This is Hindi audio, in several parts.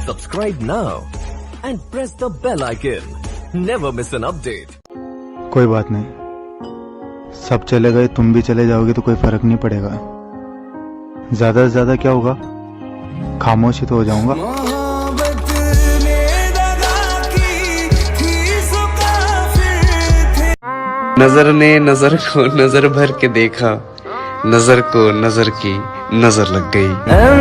Subscribe now and press the bell icon. Never miss an update. कोई बात नहीं, सब चले गए, तुम भी चले जाओगे तो कोई फर्क नहीं पड़ेगा। ज्यादा से ज्यादा क्या होगा, खामोश ही तो हो जाऊंगा। नजर ने नजर को नजर भर के देखा, नजर को नजर की नजर लग गई।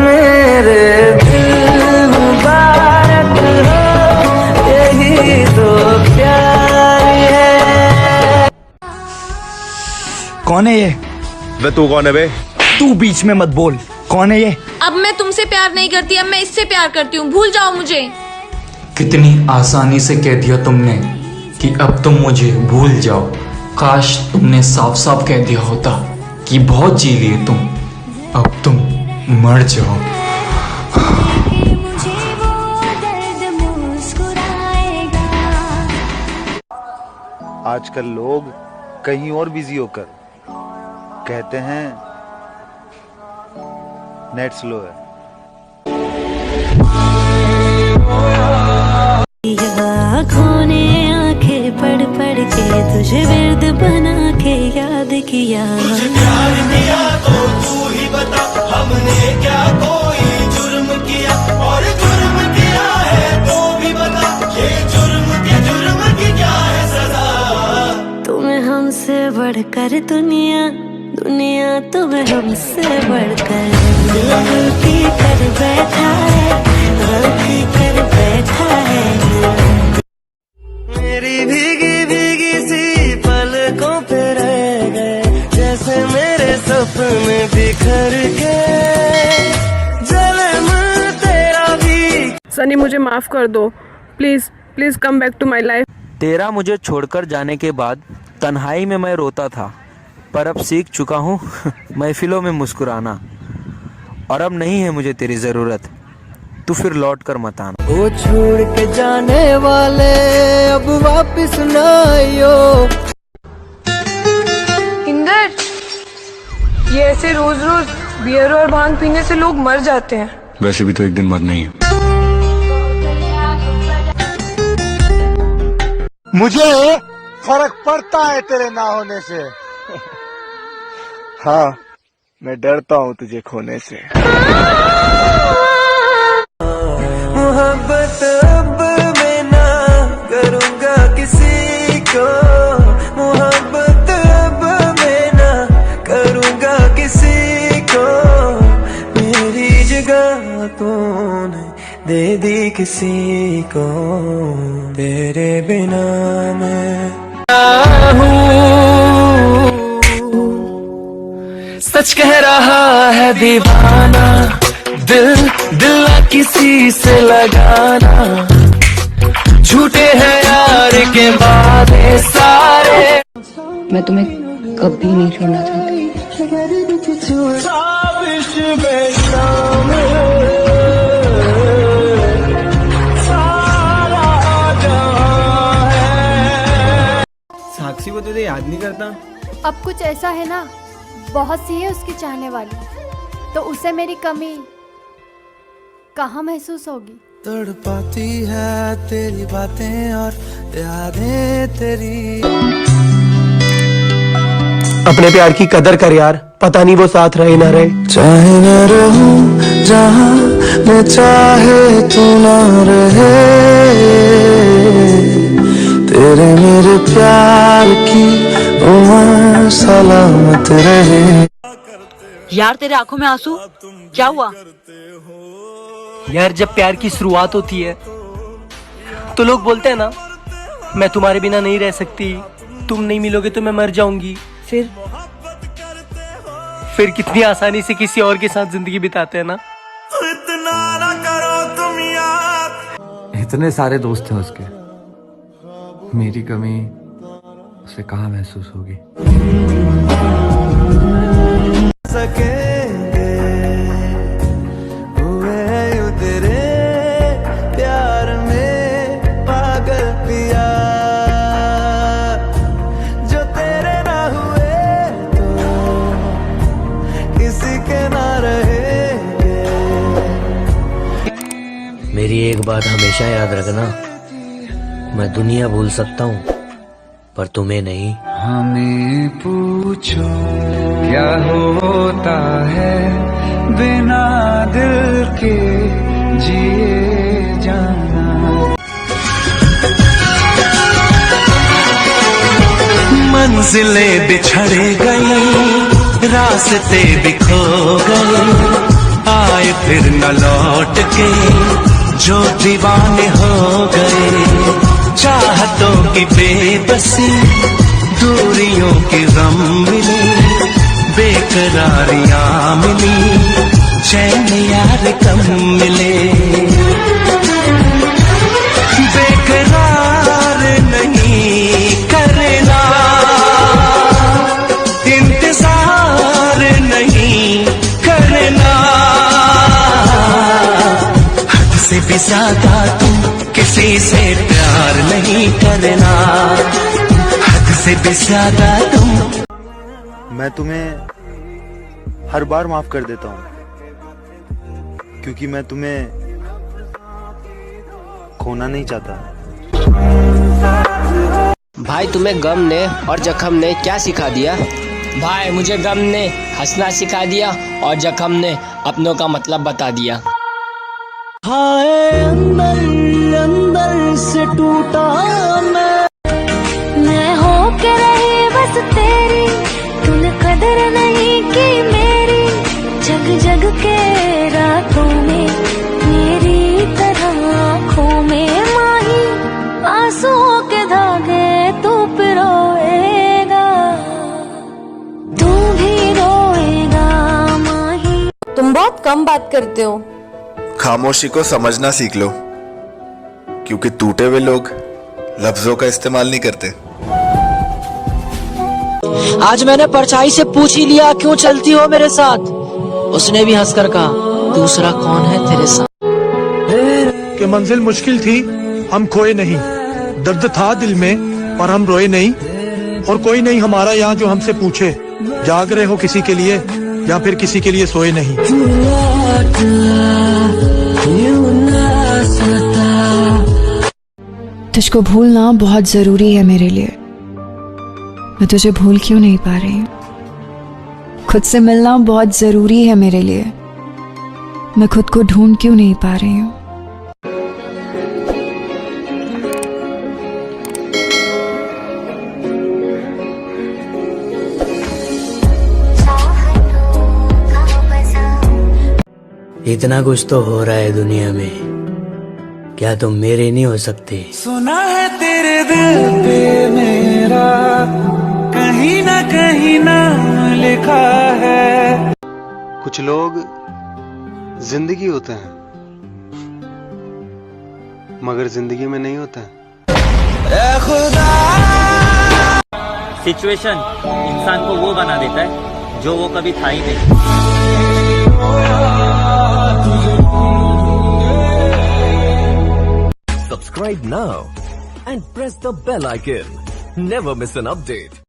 मेरे दिल मुबारक हो, यही तो प्यार है। कौन है ये? वे तू कौन है बे? तू बीच में मत बोल। कौन है ये? अब मैं तुमसे प्यार नहीं करती, अब मैं इससे प्यार करती हूँ, भूल जाओ मुझे। कितनी आसानी से कह दिया तुमने कि अब तुम मुझे भूल जाओ। काश तुमने साफ साफ कह दिया होता कि बहुत जी लिए तुम, अब तुम मर जाओ। आजकल लोग कहीं और बिजी होकर कहते हैं नेट स्लो है। आँखों ने आंखें पढ़ पढ़ के तुझे विर्द बना के याद किया। तुझे प्यार दिया तो तू ही बता, हमने क्या कोई जुर्म किया, और जुर्म किया है तो भी बता, ये जुर्म की क्या है सजा। तुम्हें हमसे बढ़कर दुनिया, दुनिया तुम्हें हमसे बढ़कर गलती कर बैठा है, गलती कर बैठा है। मेरी भीगी भीगी सी पलकों पे रह गए, जैसे मेरे सपने बिखर के जन्म तेरा भी। सनी मुझे माफ कर दो, please please come back to my life. तेरा मुझे छोड़कर जाने के बाद तन्हाई में मैं रोता था, पर अब सीख चुका हूँ महफिलों में मुस्कुराना, और अब नहीं है मुझे तेरी जरूरत, तू फिर लौट कर मत आना। वो छोड़ के जाने वाले अब वापस न आइयो। इंदर, ये ऐसे रोज रोज बियर और भांग पीने से लोग मर जाते हैं। वैसे भी तो एक दिन मरना ही है। मुझे फर्क पड़ता है तेरे ना होने से। हाँ, मैं डरता हूँ तुझे खोने से। मोहब्बत अब मैं ना करूँगा किसी को, मोहब्बत अब मैं ना करूँगा किसी को, मेरी जगह तूने दे दी किसी को, तेरे बिना मैं हूँ। सच कह रहा है दीवाना, दिल दिल किसी से लगाना, झूठे हैं यार के वादे सारे। मैं तुम्हें कभी नहीं छोड़ना चाहती। साक्षी को तुझे याद नहीं करता? अब कुछ ऐसा है ना, बहुत सी है उसकी चाहने वाली, तो उसे मेरी कमी कहाँ महसूस होगी। तड़पाती है तेरी बातें और यादें तेरी। अपने प्यार की कदर कर यार, पता नहीं वो साथ रहे ना रहे। चाहे न रहूं जहाँ मैं चाहे तू ना रहे, तेरे मेरे प्यार की उम्र सलामत रहे। यार तेरे आंखों में आंसू, क्या हुआ? यार जब प्यार की शुरुआत होती है तो लोग बोलते हैं ना, मैं तुम्हारे बिना नहीं रह सकती, तुम नहीं मिलोगे तो मैं मर जाऊंगी। फिर कितनी आसानी से किसी और के साथ जिंदगी बिताते हैं ना। इतना ना करो तुम यार। इतने सारे दोस्त हैं उसके, मेरी कमी उसे कहाँ महसूस होगी। सकेंगे हुए यूं तेरे प्यार में पागल पिया, जो तेरे ना हुए तो किसी के ना रहेंगे। मेरी मेरी एक बात हमेशा याद रखना, मैं दुनिया भूल सकता हूँ पर तुम्हें नहीं। हमें पूछो क्या होता है बिना दिल के जिए जाना। मंजिलें बिछड़ गई, रास्ते बिखो गए, आए फिर न लौट के जो दीवाने हो गए। चाहतों की बेबसी, दूरियों के गम मिले, बेकरारियां मिली, चैन यार कम मिले। बेकरार नहीं करना, इंतजार नहीं करना, हद से भी ज्यादा तुम किसी से प्यार नहीं करना, हद से भी ज्यादा तुम। मैं तुम्हें हर बार माफ कर देता हूँ क्योंकि मैं तुम्हें खोना नहीं चाहता। भाई तुम्हें गम ने और जख्म ने क्या सिखा दिया? भाई मुझे गम ने हंसना सिखा दिया और जख्म ने अपनों का मतलब बता दिया। हाय अंदर अंदर से टूटा मैं हो के रही बस तेरी, तूने कदर नहीं की मेरी। जग जग के रातों में मेरी तरह आँखों में माही, आंसुओं के धागे तू पिरोएगा, तू भी रोएगा माही। तुम बहुत कम बात करते हो। खामोशी को समझना सीख लो, क्योंकि टूटे हुए लोग लफ्जों का इस्तेमाल नहीं करते। आज मैंने परछाई से पूछ ही लिया क्यों चलती हो मेरे साथ, उसने भी हंसकर कहा दूसरा कौन है तेरे साथ। कि मंजिल मुश्किल थी हम खोए नहीं, दर्द था दिल में पर हम रोए नहीं, और कोई नहीं हमारा यहाँ जो हमसे पूछे जाग रहे हो किसी के लिए या फिर किसी के लिए सोए नहीं। तुझको भूलना बहुत जरूरी है मेरे लिए। मैं तुझे भूल क्यों नहीं पा रही? खुद से मिलना बहुत जरूरी है मेरे लिए। मैं खुद को ढूंढ क्यों नहीं पा रही हूँ? इतना कुछ तो हो रहा है दुनिया में, क्या तुम मेरे नहीं हो सकते? सुना है तेरे दिल पे मेरा कहीं ना लिखा है। कुछ लोग जिंदगी होते हैं मगर जिंदगी में नहीं होते हैं। खुदा सिचुएशन इंसान को वो बना देता है जो वो कभी था ही नहीं। Subscribe now and press the bell icon. Never miss an update.